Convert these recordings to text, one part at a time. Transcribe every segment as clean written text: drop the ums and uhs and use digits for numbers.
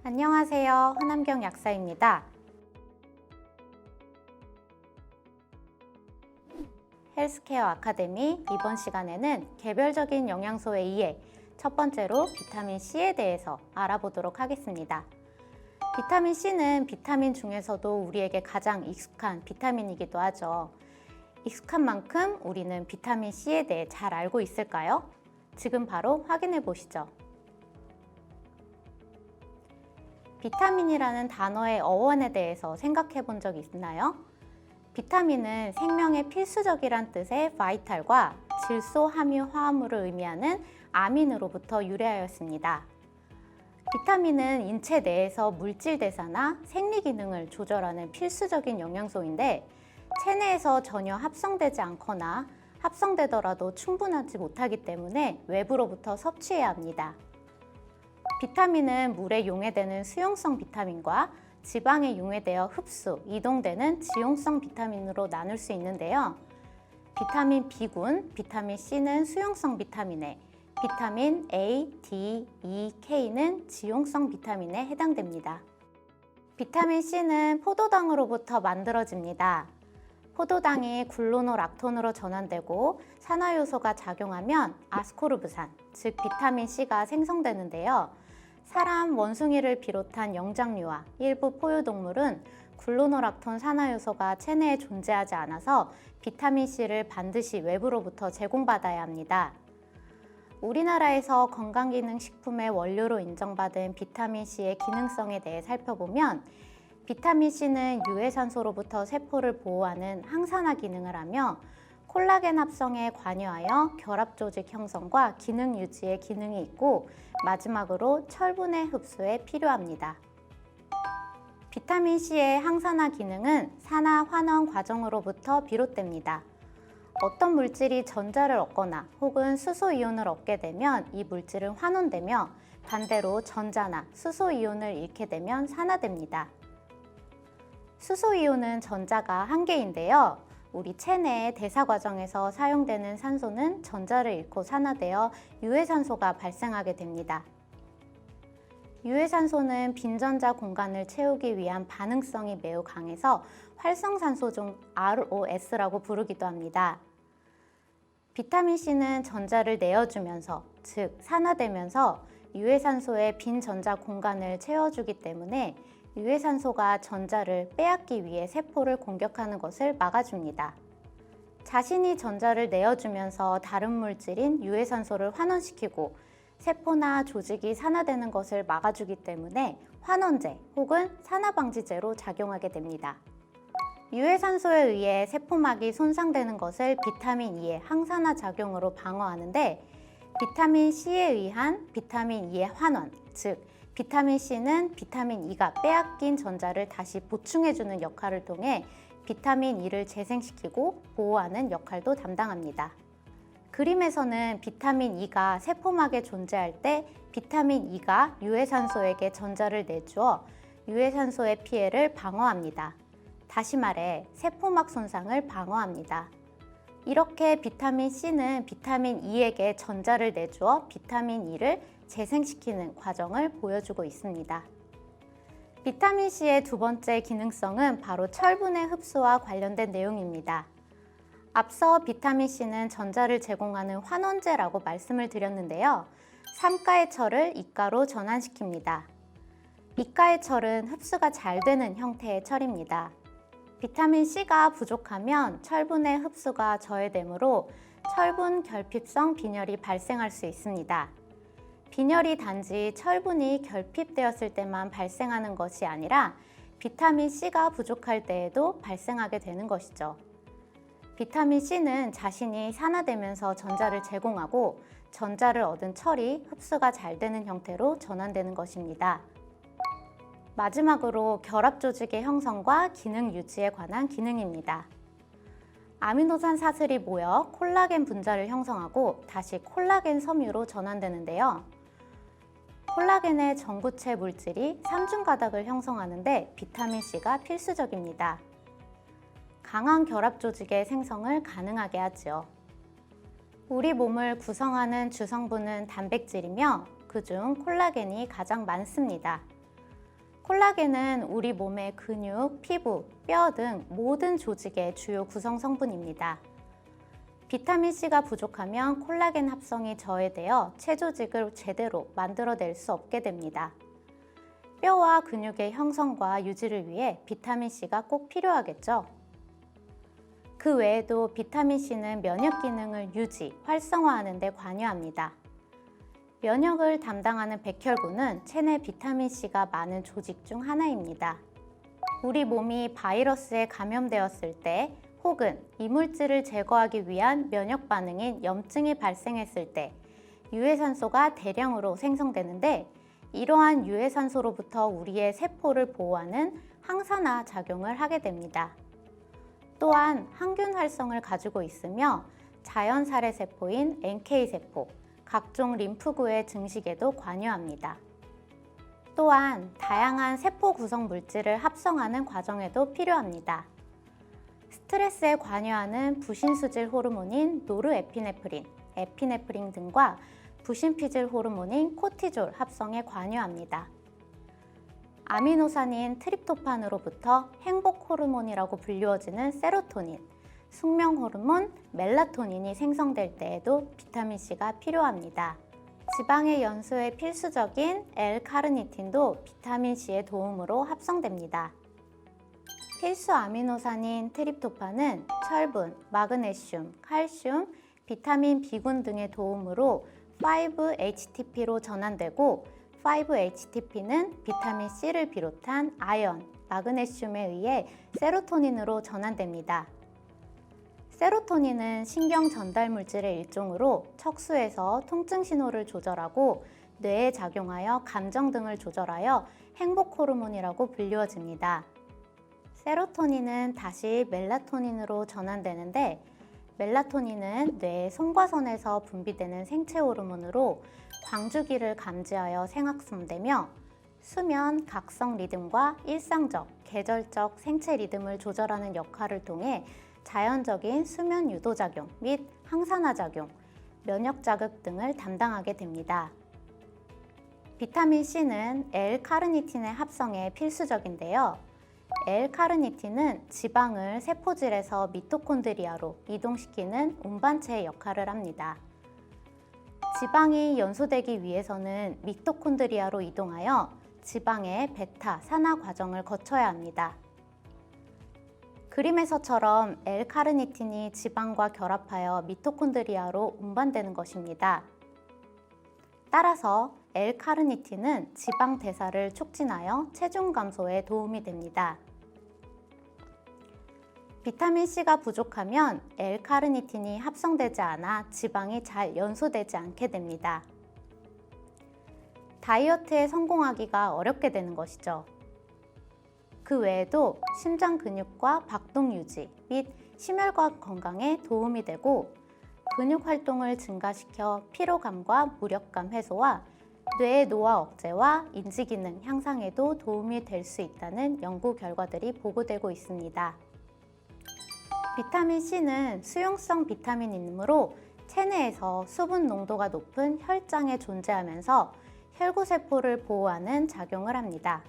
안녕하세요. 허남경 약사입니다. 헬스케어 아카데미 이번 시간에는 개별적인 영양소의 이해, 첫 번째로 비타민 C에 대해서 알아보도록 하겠습니다. 비타민 C는 비타민 중에서도 우리에게 가장 익숙한 비타민이기도 하죠. 익숙한 만큼 우리는 비타민 C에 대해 잘 알고 있을까요? 지금 바로 확인해 보시죠. 비타민이라는 단어의 어원에 대해서 생각해 본 적 있나요? 비타민은 생명에 필수적이란 뜻의 바이탈과 질소 함유 화합물을 의미하는 아민으로부터 유래하였습니다. 비타민은 인체 내에서 물질 대사나 생리 기능을 조절하는 필수적인 영양소인데 체내에서 전혀 합성되지 않거나 합성되더라도 충분하지 못하기 때문에 외부로부터 섭취해야 합니다. 비타민은 물에 용해되는 수용성 비타민과 지방에 용해되어 흡수, 이동되는 지용성 비타민으로 나눌 수 있는데요. 비타민 B군, 비타민 C는 수용성 비타민에, 비타민 A, D, E, K는 지용성 비타민에 해당됩니다. 비타민 C는 포도당으로부터 만들어집니다. 포도당이 글루노락톤으로 전환되고 산화효소가 작용하면 아스코르브산, 즉 비타민 C가 생성되는데요. 사람, 원숭이를 비롯한 영장류와 일부 포유동물은 글루노락톤 산화효소가 체내에 존재하지 않아서 비타민 C를 반드시 외부로부터 제공받아야 합니다. 우리나라에서 건강기능식품의 원료로 인정받은 비타민 C의 기능성에 대해 살펴보면 비타민 C는 유해산소로부터 세포를 보호하는 항산화 기능을 하며 콜라겐 합성에 관여하여 결합조직 형성과 기능 유지의 기능이 있고 마지막으로 철분의 흡수에 필요합니다. 비타민 C의 항산화 기능은 산화 환원 과정으로부터 비롯됩니다. 어떤 물질이 전자를 얻거나 혹은 수소이온을 얻게 되면 이 물질은 환원되며 반대로 전자나 수소이온을 잃게 되면 산화됩니다. 수소이온은 전자가 한 개인데요. 우리 체내의 대사 과정에서 사용되는 산소는 전자를 잃고 산화되어 유해산소가 발생하게 됩니다. 유해산소는 빈전자 공간을 채우기 위한 반응성이 매우 강해서 활성산소 중 ROS라고 부르기도 합니다. 비타민 C는 전자를 내어주면서, 즉 산화되면서 유해산소의 빈전자 공간을 채워주기 때문에 유해산소가 전자를 빼앗기 위해 세포를 공격하는 것을 막아줍니다. 자신이 전자를 내어주면서 다른 물질인 유해산소를 환원시키고 세포나 조직이 산화되는 것을 막아주기 때문에 환원제 혹은 산화방지제로 작용하게 됩니다. 유해산소에 의해 세포막이 손상되는 것을 비타민 E의 항산화 작용으로 방어하는데 비타민 C에 의한 비타민 E의 환원, 즉 비타민 C는 비타민 E가 빼앗긴 전자를 다시 보충해주는 역할을 통해 비타민 E를 재생시키고 보호하는 역할도 담당합니다. 그림에서는 비타민 E가 세포막에 존재할 때 비타민 E가 유해산소에게 전자를 내주어 유해산소의 피해를 방어합니다. 다시 말해 세포막 손상을 방어합니다. 이렇게 비타민 C는 비타민 E에게 전자를 내주어 비타민 E를 재생시키는 과정을 보여주고 있습니다. 비타민 C의 두 번째 기능성은 바로 철분의 흡수와 관련된 내용입니다. 앞서 비타민 C는 전자를 제공하는 환원제라고 말씀을 드렸는데요. 삼가의 철을 이가로 전환시킵니다. 이가의 철은 흡수가 잘 되는 형태의 철입니다. 비타민 C가 부족하면 철분의 흡수가 저해되므로 철분 결핍성 빈혈이 발생할 수 있습니다. 빈혈이 단지 철분이 결핍되었을 때만 발생하는 것이 아니라 비타민 C가 부족할 때에도 발생하게 되는 것이죠. 비타민 C는 자신이 산화되면서 전자를 제공하고 전자를 얻은 철이 흡수가 잘 되는 형태로 전환되는 것입니다. 마지막으로 결합 조직의 형성과 기능 유지에 관한 기능입니다. 아미노산 사슬이 모여 콜라겐 분자를 형성하고 다시 콜라겐 섬유로 전환되는데요. 콜라겐의 전구체 물질이 삼중가닥을 형성하는데 비타민 C가 필수적입니다. 강한 결합 조직의 생성을 가능하게 하지요. 우리 몸을 구성하는 주성분은 단백질이며 그중 콜라겐이 가장 많습니다. 콜라겐은 우리 몸의 근육, 피부, 뼈 등 모든 조직의 주요 구성 성분입니다. 비타민C가 부족하면 콜라겐 합성이 저해되어 체조직을 제대로 만들어낼 수 없게 됩니다. 뼈와 근육의 형성과 유지를 위해 비타민C가 꼭 필요하겠죠. 그 외에도 비타민C는 면역 기능을 유지, 활성화하는 데 관여합니다. 면역을 담당하는 백혈구는 체내 비타민C가 많은 조직 중 하나입니다. 우리 몸이 바이러스에 감염되었을 때 혹은 이물질을 제거하기 위한 면역 반응인 염증이 발생했을 때 유해산소가 대량으로 생성되는데 이러한 유해산소로부터 우리의 세포를 보호하는 항산화 작용을 하게 됩니다. 또한 항균 활성을 가지고 있으며 자연 살해 세포인 NK세포, 각종 림프구의 증식에도 관여합니다. 또한 다양한 세포 구성 물질을 합성하는 과정에도 필요합니다. 스트레스에 관여하는 부신수질 호르몬인 노르에피네프린, 에피네프린 등과 부신피질 호르몬인 코티졸 합성에 관여합니다. 아미노산인 트립토판으로부터 행복 호르몬이라고 불리워지는 세로토닌, 숙명 호르몬 멜라토닌이 생성될 때에도 비타민C가 필요합니다. 지방의 연소에 필수적인 L-카르니틴도 비타민C의 도움으로 합성됩니다. 필수 아미노산인 트립토판은 철분, 마그네슘, 칼슘, 비타민 B군 등의 도움으로 5-HTP로 전환되고 5-HTP는 비타민 C를 비롯한 아연, 마그네슘에 의해 세로토닌으로 전환됩니다. 세로토닌은 신경 전달 물질의 일종으로 척수에서 통증 신호를 조절하고 뇌에 작용하여 감정 등을 조절하여 행복 호르몬이라고 불리워집니다. 세로토닌은 다시 멜라토닌으로 전환되는데 멜라토닌은 뇌의 송과선에서 분비되는 생체 호르몬으로 광주기를 감지하여 생학성되며 수면, 각성 리듬과 일상적, 계절적 생체 리듬을 조절하는 역할을 통해 자연적인 수면 유도작용 및 항산화 작용, 면역 자극 등을 담당하게 됩니다. 비타민C는 L-카르니틴의 합성에 필수적인데요. L-카르니틴은 지방을 세포질에서 미토콘드리아로 이동시키는 운반체의 역할을 합니다. 지방이 연소되기 위해서는 미토콘드리아로 이동하여 지방의 베타 산화 과정을 거쳐야 합니다. 그림에서처럼 L-카르니틴이 지방과 결합하여 미토콘드리아로 운반되는 것입니다. 따라서 L-카르니틴은 지방 대사를 촉진하여 체중 감소에 도움이 됩니다. 비타민C가 부족하면 L-카르니틴이 합성되지 않아 지방이 잘 연소되지 않게 됩니다. 다이어트에 성공하기가 어렵게 되는 것이죠. 그 외에도 심장 근육과 박동 유지 및 심혈관 건강에 도움이 되고 근육 활동을 증가시켜 피로감과 무력감 해소와 뇌의 노화 억제와 인지 기능 향상에도 도움이 될 수 있다는 연구 결과들이 보고되고 있습니다. 비타민C는 수용성 비타민이므로 체내에서 수분 농도가 높은 혈장에 존재하면서 혈구세포를 보호하는 작용을 합니다.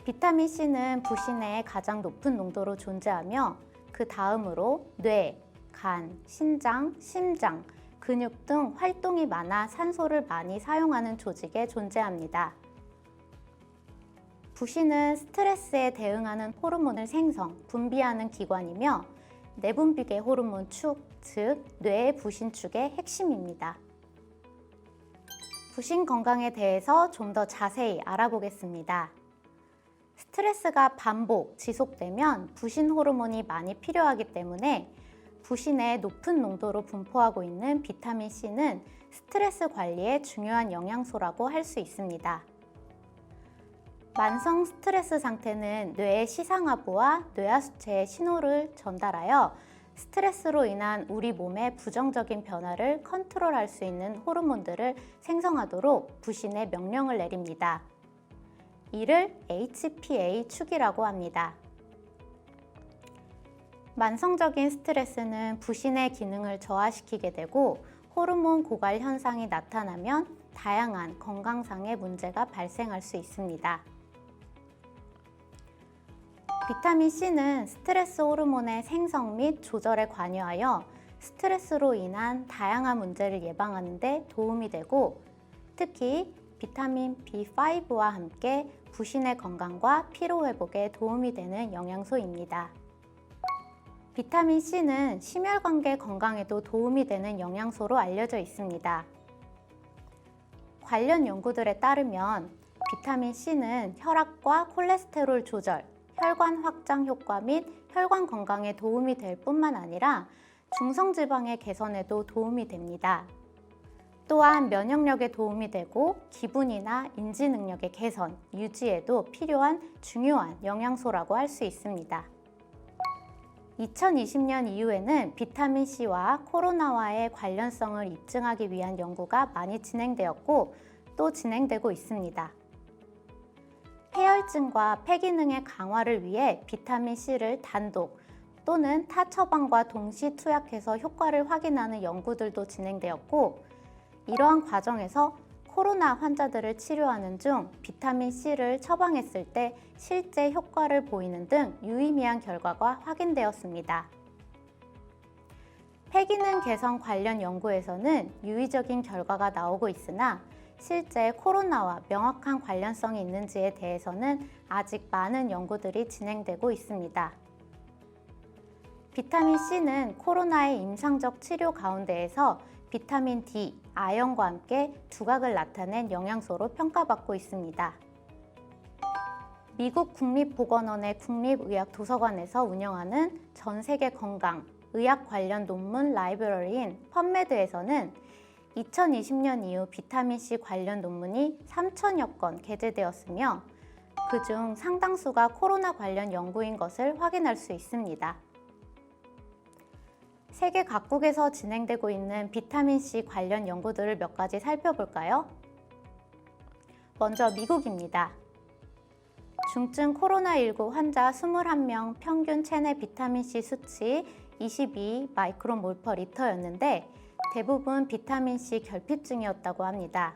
비타민C는 부신에 가장 높은 농도로 존재하며 그 다음으로 뇌, 간, 신장, 심장, 근육 등 활동이 많아 산소를 많이 사용하는 조직에 존재합니다. 부신은 스트레스에 대응하는 호르몬을 생성, 분비하는 기관이며 내분비계 호르몬 축, 즉 뇌의 부신축의 핵심입니다. 부신 건강에 대해서 좀 더 자세히 알아보겠습니다. 스트레스가 반복, 지속되면 부신 호르몬이 많이 필요하기 때문에 부신의 높은 농도로 분포하고 있는 비타민C는 스트레스 관리에 중요한 영양소라고 할 수 있습니다. 만성 스트레스 상태는 뇌의 시상하부와 뇌하수체에 신호를 전달하여 스트레스로 인한 우리 몸의 부정적인 변화를 컨트롤할 수 있는 호르몬들을 생성하도록 부신에 명령을 내립니다. 이를 HPA 축이라고 합니다. 만성적인 스트레스는 부신의 기능을 저하시키게 되고 호르몬 고갈 현상이 나타나면 다양한 건강상의 문제가 발생할 수 있습니다. 비타민 C는 스트레스 호르몬의 생성 및 조절에 관여하여 스트레스로 인한 다양한 문제를 예방하는 데 도움이 되고, 특히 비타민 B5와 함께 부신의 건강과 피로 회복에 도움이 되는 영양소입니다. 비타민 C는 심혈관계 건강에도 도움이 되는 영양소로 알려져 있습니다. 관련 연구들에 따르면 비타민 C는 혈압과 콜레스테롤 조절, 혈관 확장 효과 및 혈관 건강에 도움이 될 뿐만 아니라 중성지방의 개선에도 도움이 됩니다. 또한 면역력에 도움이 되고 기분이나 인지 능력의 개선, 유지에도 필요한 중요한 영양소라고 할 수 있습니다. 2020년 이후에는 비타민 C와 코로나와의 관련성을 입증하기 위한 연구가 많이 진행되었고 또 진행되고 있습니다. 폐혈증과 폐 기능의 강화를 위해 비타민 C를 단독 또는 타 처방과 동시 투약해서 효과를 확인하는 연구들도 진행되었고, 이러한 과정에서 코로나 환자들을 치료하는 중 비타민 C를 처방했을 때 실제 효과를 보이는 등 유의미한 결과가 확인되었습니다. 폐기능 개선 관련 연구에서는 유의적인 결과가 나오고 있으나 실제 코로나와 명확한 관련성이 있는지에 대해서는 아직 많은 연구들이 진행되고 있습니다. 비타민 C는 코로나의 임상적 치료 가운데에서 비타민 D, 아연과 함께 두각을 나타낸 영양소로 평가받고 있습니다. 미국 국립보건원의 국립의학도서관에서 운영하는 전 세계 건강, 의학 관련 논문 라이브러리인 펀메드에서는 2020년 이후 비타민 C 관련 논문이 3,000여 건 게재되었으며 그중 상당수가 코로나 관련 연구인 것을 확인할 수 있습니다. 세계 각국에서 진행되고 있는 비타민 C 관련 연구들을 몇 가지 살펴볼까요? 먼저 미국입니다. 중증 코로나19 환자 21명 평균 체내 비타민 C 수치 22 마이크로몰 퍼 리터였는데 대부분 비타민 C 결핍증이었다고 합니다.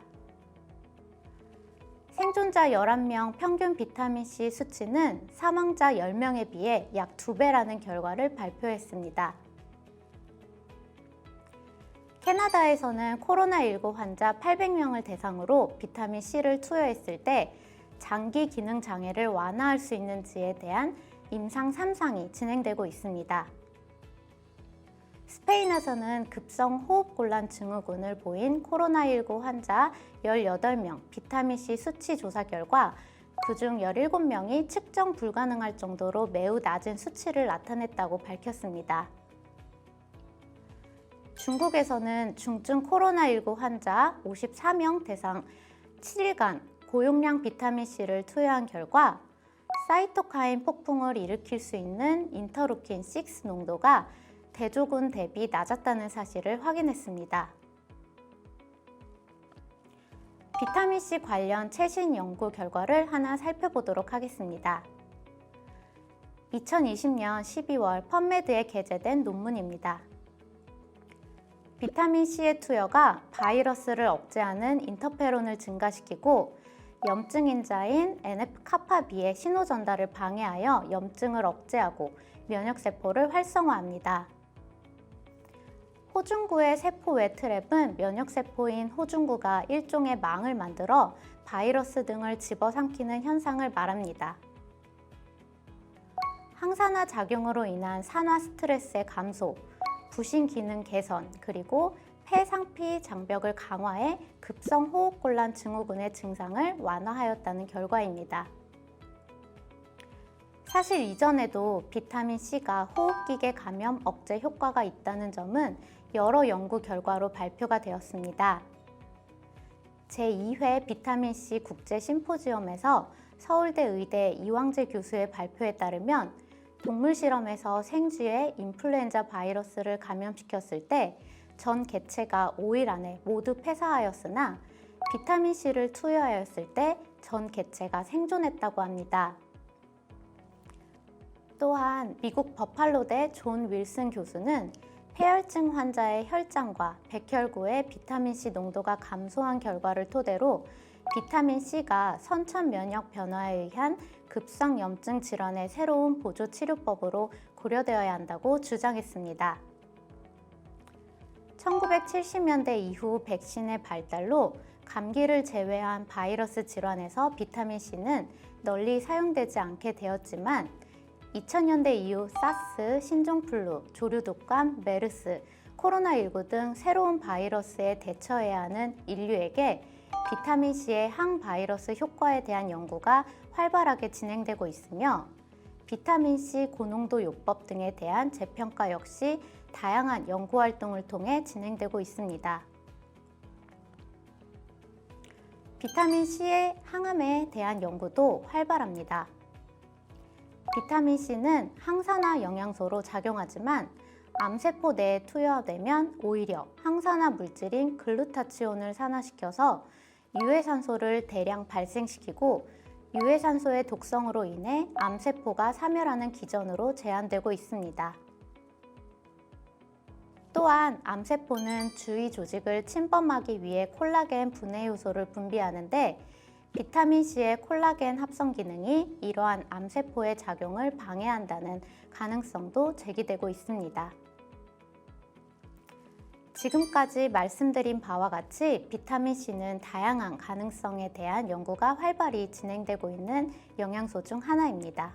생존자 11명 평균 비타민 C 수치는 사망자 10명에 비해 약 2배라는 결과를 발표했습니다. 캐나다에서는 코로나19 환자 800명을 대상으로 비타민 C를 투여했을 때 장기 기능 장애를 완화할 수 있는지에 대한 임상 3상이 진행되고 있습니다. 스페인에서는 급성 호흡곤란 증후군을 보인 코로나19 환자 18명 비타민 C 수치 조사 결과 그중 17명이 측정 불가능할 정도로 매우 낮은 수치를 나타냈다고 밝혔습니다. 중국에서는 중증 코로나19 환자 54명 대상 7일간 고용량 비타민 C를 투여한 결과 사이토카인 폭풍을 일으킬 수 있는 인터루킨 6 농도가 대조군 대비 낮았다는 사실을 확인했습니다. 비타민 C 관련 최신 연구 결과를 하나 살펴보도록 하겠습니다. 2020년 12월 펀메드에 게재된 논문입니다. 비타민 C의 투여가 바이러스를 억제하는 인터페론을 증가시키고 염증 인자인 NF-kappaB의 신호 전달을 방해하여 염증을 억제하고 면역세포를 활성화합니다. 호중구의 세포 외 트랩은 면역세포인 호중구가 일종의 망을 만들어 바이러스 등을 집어삼키는 현상을 말합니다. 항산화 작용으로 인한 산화 스트레스의 감소, 부신 기능 개선, 그리고 폐 상피 장벽을 강화해 급성 호흡곤란 증후군의 증상을 완화하였다는 결과입니다. 사실 이전에도 비타민 C가 호흡기계 감염 억제 효과가 있다는 점은 여러 연구 결과로 발표가 되었습니다. 제2회 비타민 C 국제 심포지엄에서 서울대 의대 이왕재 교수의 발표에 따르면 동물 실험에서 생쥐에 인플루엔자 바이러스를 감염시켰을 때 전 개체가 5일 안에 모두 폐사하였으나 비타민 C를 투여하였을 때 전 개체가 생존했다고 합니다. 또한 미국 버팔로대 존 윌슨 교수는 폐혈증 환자의 혈장과 백혈구의 비타민C 농도가 감소한 결과를 토대로 비타민C가 선천 면역 변화에 의한 급성 염증 질환의 새로운 보조 치료법으로 고려되어야 한다고 주장했습니다. 1970년대 이후 백신의 발달로 감기를 제외한 바이러스 질환에서 비타민C는 널리 사용되지 않게 되었지만 2000년대 이후 사스, 신종플루, 조류독감, 메르스, 코로나19 등 새로운 바이러스에 대처해야 하는 인류에게 비타민C의 항바이러스 효과에 대한 연구가 활발하게 진행되고 있으며 비타민C 고농도 요법 등에 대한 재평가 역시 다양한 연구 활동을 통해 진행되고 있습니다. 비타민C의 항암에 대한 연구도 활발합니다. 비타민C는 항산화 영양소로 작용하지만 암세포 내에 투여되면 오히려 항산화 물질인 글루타치온을 산화시켜서 유해산소를 대량 발생시키고 유해산소의 독성으로 인해 암세포가 사멸하는 기전으로 제한되고 있습니다. 또한 암세포는 주위 조직을 침범하기 위해 콜라겐 분해 요소를 분비하는데 비타민C의 콜라겐 합성 기능이 이러한 암세포의 작용을 방해한다는 가능성도 제기되고 있습니다. 지금까지 말씀드린 바와 같이 비타민C는 다양한 가능성에 대한 연구가 활발히 진행되고 있는 영양소 중 하나입니다.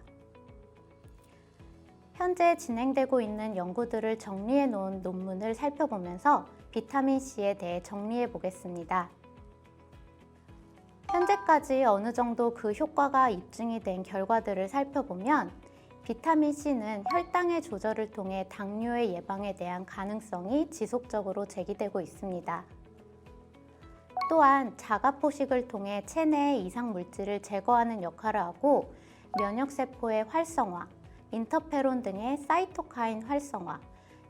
현재 진행되고 있는 연구들을 정리해 놓은 논문을 살펴보면서 비타민C에 대해 정리해 보겠습니다. 현재까지 어느 정도 그 효과가 입증이 된 결과들을 살펴보면 비타민C는 혈당의 조절을 통해 당뇨의 예방에 대한 가능성이 지속적으로 제기되고 있습니다. 또한 자가포식을 통해 체내의 이상 물질을 제거하는 역할을 하고 면역세포의 활성화, 인터페론 등의 사이토카인 활성화,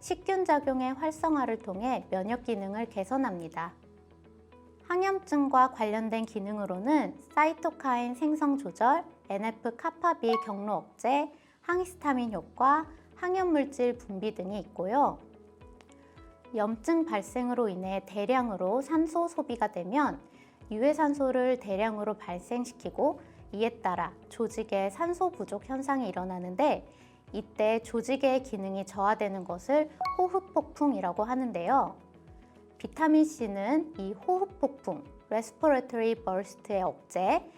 식균 작용의 활성화를 통해 면역 기능을 개선합니다. 항염증과 관련된 기능으로는 사이토카인 생성 조절, NF-카파비 경로 억제, 항히스타민 효과, 항염물질 분비 등이 있고요. 염증 발생으로 인해 대량으로 산소 소비가 되면 유해산소를 대량으로 발생시키고 이에 따라 조직의 산소 부족 현상이 일어나는데 이때 조직의 기능이 저하되는 것을 호흡폭풍이라고 하는데요. 비타민C는 이 호흡폭풍, Respiratory Burst의 억제,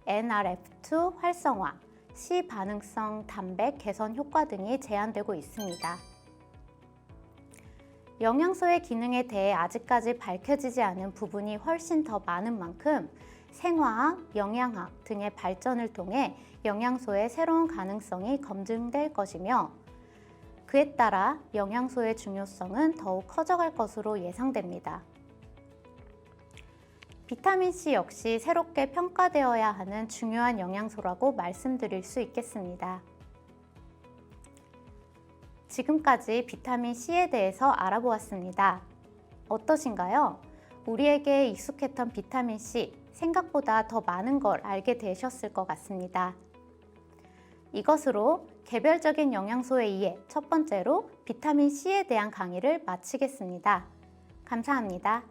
NRF2 활성화, C 반응성 단백 개선 효과 등이 제한되고 있습니다. 영양소의 기능에 대해 아직까지 밝혀지지 않은 부분이 훨씬 더 많은 만큼 생화학, 영양학 등의 발전을 통해 영양소의 새로운 가능성이 검증될 것이며 그에 따라 영양소의 중요성은 더욱 커져갈 것으로 예상됩니다. 비타민C 역시 새롭게 평가되어야 하는 중요한 영양소라고 말씀드릴 수 있겠습니다. 지금까지 비타민C에 대해서 알아보았습니다. 어떠신가요? 우리에게 익숙했던 비타민C, 생각보다 더 많은 걸 알게 되셨을 것 같습니다. 이것으로 개별적인 영양소의 이해 첫 번째로 비타민C에 대한 강의를 마치겠습니다. 감사합니다.